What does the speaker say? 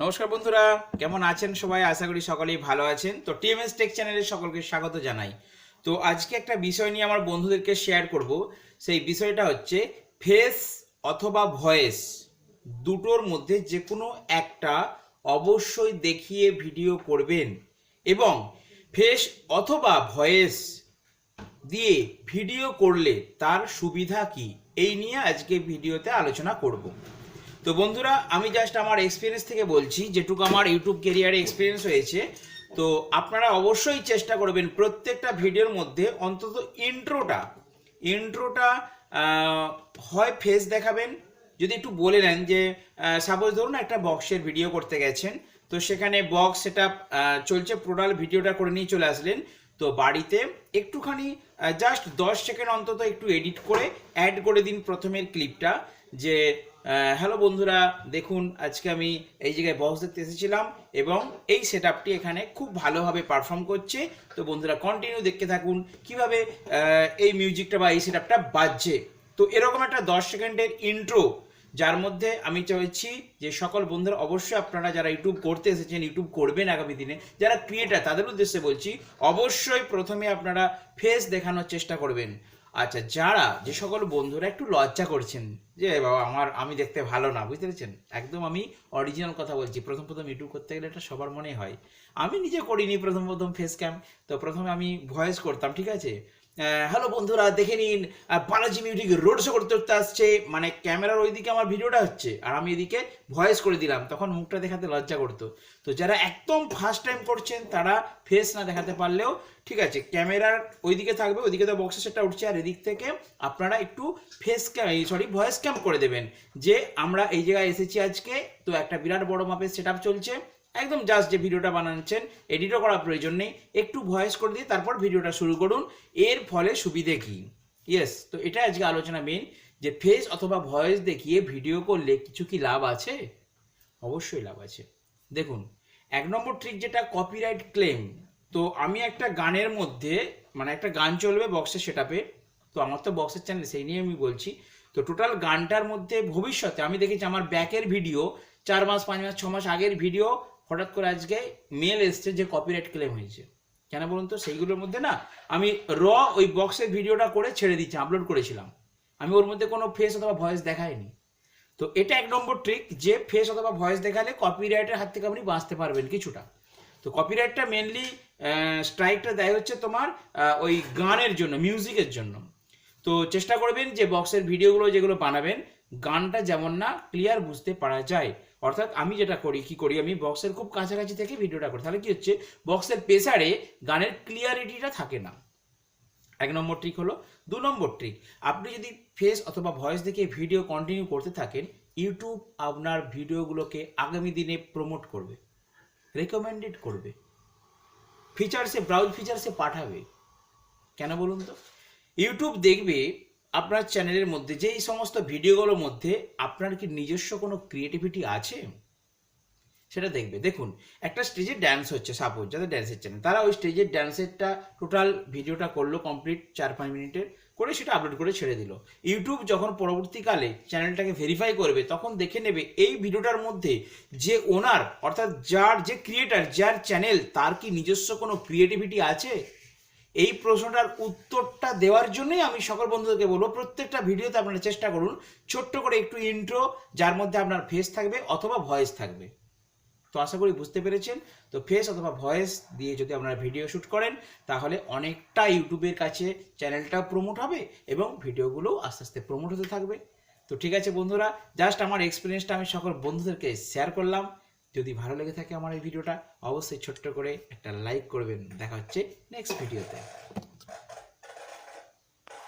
নমস্কার বন্ধুরা, কেমন আছেন সবাই? আশা করি সকলেই ভালো আছেন। তো টিএমএস টেক চ্যানেলে সকলকে স্বাগত জানাই। তো আজকে একটা বিষয় নিয়ে আমার বন্ধুদেরকে শেয়ার করব। সেই বিষয়টা হচ্ছে ফেস অথবা ভয়েস দুটোর মধ্যে যে কোনো একটা অবশ্যই দেখিয়ে ভিডিও করবেন এবং ফেস অথবা ভয়েস দিয়ে ভিডিও করলে তার সুবিধা কি, এই নিয়ে আজকে ভিডিওতে আলোচনা করব। তো বন্ধুরা, আমি জাস্ট আমার এক্সপিরিয়েন্স থেকে বলছি, যেটুকু আমার ইউটিউব ক্যারিয়ারে এক্সপিরিয়েন্স হয়েছে। তো আপনারা অবশ্যই চেষ্টা করবেন প্রত্যেকটা ভিডিওর মধ্যে অন্তত ইন্ট্রোটা হয় ফেস দেখাবেন। যদি একটু বলে নেন যে সাপোজ ধরুন একটা বক্সের ভিডিও করতে গেছেন, তো সেখানে বক্স সেটা চলছে, টোটাল ভিডিওটা করে নিয়ে চলে আসলেন। তো বাড়িতে একটুখানি জাস্ট 10 সেকেন্ড অন্তত একটু এডিট করে অ্যাড করে দিন প্রথমের ক্লিপটা, যে হ্যালো বন্ধুরা, দেখুন আজকে আমি এই জায়গায় বক্স দেখতে এসেছিলাম এবং এই সেটআপটি এখানে খুব ভালোভাবে পারফর্ম করছে। তো বন্ধুরা কন্টিনিউ দেখতে থাকুন কিভাবে এই মিউজিকটা বা এই সেটআপটা বাজছে। তো এরকম একটা 10 সেকেন্ডের ইন্ট্রো, যার মধ্যে আমি চাইছি যে সকল বন্ধুরা অবশ্যই আপনারা যারা ইউটিউব করতে এসেছেন, ইউটিউব করবেন আগামী দিনে, যারা ক্রিয়েটার তাদের উদ্দেশ্যে বলছি, অবশ্যই প্রথমে আপনারা ফেস দেখানোর চেষ্টা করবেন। আচ্ছা, যারা যে সকল বন্ধুরা একটু লজ্জা করছেন যে বাবা আমি দেখতে ভালো না, বুঝতে পেরেছেন, একদম আমি অরিজিনাল কথা বলছি। প্রথম ইউটিউব করতে গেলে এটা সবার মনে হয়। আমি নিজে করিনি প্রথম ফেস ক্যাম। তো প্রথমে আমি ভয়েস করতাম, ঠিক আছে। হ্যালো বন্ধুরা, দেখে নিন বালাজি মিউজিক রোড শো করতে করতে আসছে, মানে ক্যামেরার ওইদিকে আমার ভিডিওটা হচ্ছে আর আমি এদিকে ভয়েস করে দিলাম, তখন মুখটা দেখাতে লজ্জা করতো। তো যারা একদম ফার্স্ট টাইম করছেন তারা ফেস না দেখাতে পারলেও ঠিক আছে, ক্যামেরার ওইদিকে থাকবে, ওইদিকে তো বক্সের সেটটা উঠছে, আর এদিক থেকে আপনারা একটু ভয়েস ক্যাম করে দেবেন যে আমরা এই জায়গায় এসেছি আজকে, তো একটা বিরাট বড় মাপের সেটআপ চলছে, একদম জাস্ট যে ভিডিওটা বানাচ্ছেন এডিটও করার প্রয়োজন নেই, একটু ভয়েস করে দিয়ে তারপর ভিডিওটা শুরু করুন। এর ফলে সুবিধে কি? ইয়েস, তো এটা আজকে আলোচনা মেন, যে ফেস অথবা ভয়েস দেখিয়ে ভিডিও করলে কিছু কি লাভ আছে? অবশ্যই লাভ আছে। দেখুন, 1 নম্বর ট্রিক যেটা কপিরাইট ক্লেম। তো আমি একটা গানের মধ্যে, মানে একটা গান চলবে বক্সের সেটআপে, তো আমার তো বক্সের চ্যানেল, সেই নিয়ে আমি বলছি। তো টোটাল গানটার মধ্যে ভবিষ্যতে আমি দেখেছি আমার ব্যাকের ভিডিও 4 মাস 5 মাস 6 মাস আগের ভিডিও হঠাৎ করে আজকে মেল এসছে যে কপিরাইট ক্লেম হয়েছে। কেন বলুন তো? সেইগুলোর মধ্যে না আমি ওই বক্সের ভিডিওটা করে ছেড়ে দিচ্ছি, আপলোড করেছিলাম, আমি ওর মধ্যে কোনো ফেস অথবা ভয়েস দেখাইনি। তো এটা 1 নম্বর ট্রিক, যে ফেস অথবা ভয়েস দেখালে কপিরাইটের হাত থেকে আপনি বাঁচতে পারবেন কিছুটা। তো কপিরাইটটা মেনলি স্ট্রাইকটা দেয় হচ্ছে তোমার ওই গানের জন্য, মিউজিকের জন্য। তো চেষ্টা করবেন যে বক্সের ভিডিওগুলো যেগুলো বানাবেন, গানটা যেমন না ক্লিয়ার বুঝতে পারা যায়। অর্থাৎ আমি যেটা করি, কি করি, আমি বক্সের খুব কাছাকাছি থেকে ভিডিওটা করি, তাহলে কি হচ্ছে, বক্সের প্রেসারে গানের ক্লিয়ারিটিটা থাকে না। 1 নম্বর ট্রিক হলো। 2 নম্বর ট্রিক, আপনি যদি ফেস অথবা ভয়েস দেখে ভিডিও কন্টিনিউ করতে থাকেন, ইউটিউব আপনার ভিডিওগুলোকে আগামী দিনে প্রমোট করবে, রেকমেন্ডেড করবে, ব্রাউজ ফিচার্সে পাঠাবে। কেন বলুন তো? ইউটিউব দেখবে আপনার চ্যানেলের মধ্যে যে এই সমস্ত ভিডিওগুলোর মধ্যে আপনার কি নিজস্ব কোনো ক্রিয়েটিভিটি আছে, সেটা দেখবে। দেখুন, একটা স্টেজে ড্যান্স হচ্ছে, সাপোজ যাদের ড্যান্সের চ্যানেল, তারা ওই স্টেজের ড্যান্সেরটা টোটাল ভিডিওটা করলো কমপ্লিট 4-5 মিনিটের করে, সেটা আপলোড করে ছেড়ে দিল। ইউটিউব যখন পরবর্তীকালে চ্যানেলটাকে ভেরিফাই করবে, তখন দেখে নেবে এই ভিডিওটার মধ্যে যে ওনার, অর্থাৎ যার যে ক্রিয়েটার, যার চ্যানেল, তার কি নিজস্ব কোনো ক্রিয়েটিভিটি আছে। এই প্রশ্নটার উত্তরটা দেওয়ার জন্যই আমি সকল বন্ধুদেরকে বলবো, প্রত্যেকটা ভিডিওতে আপনারা চেষ্টা করুন ছোট্ট করে একটু ইন্ট্রো, যার মধ্যে আপনার ফেস থাকবে অথবা ভয়েস থাকবে। তো আশা করি বুঝতে পেরেছেন। তো ফেস অথবা ভয়েস দিয়ে যদি আপনারা ভিডিও শ্যুট করেন, তাহলে অনেকটা ইউটিউবের কাছে চ্যানেলটাও প্রমোট হবে এবং ভিডিওগুলোও আস্তে আস্তে প্রমোট হতে থাকবে। তো ঠিক আছে বন্ধুরা, জাস্ট আমার এক্সপিরিয়েন্সটা আমি সকল বন্ধুদেরকে শেয়ার করলাম। যদি ভালো লেগে থাকে আমার এই ভিডিওটা, অবশ্যই ছোট্ট করে একটা লাইক করবেন। দেখা হচ্ছে নেক্সট ভিডিওতে।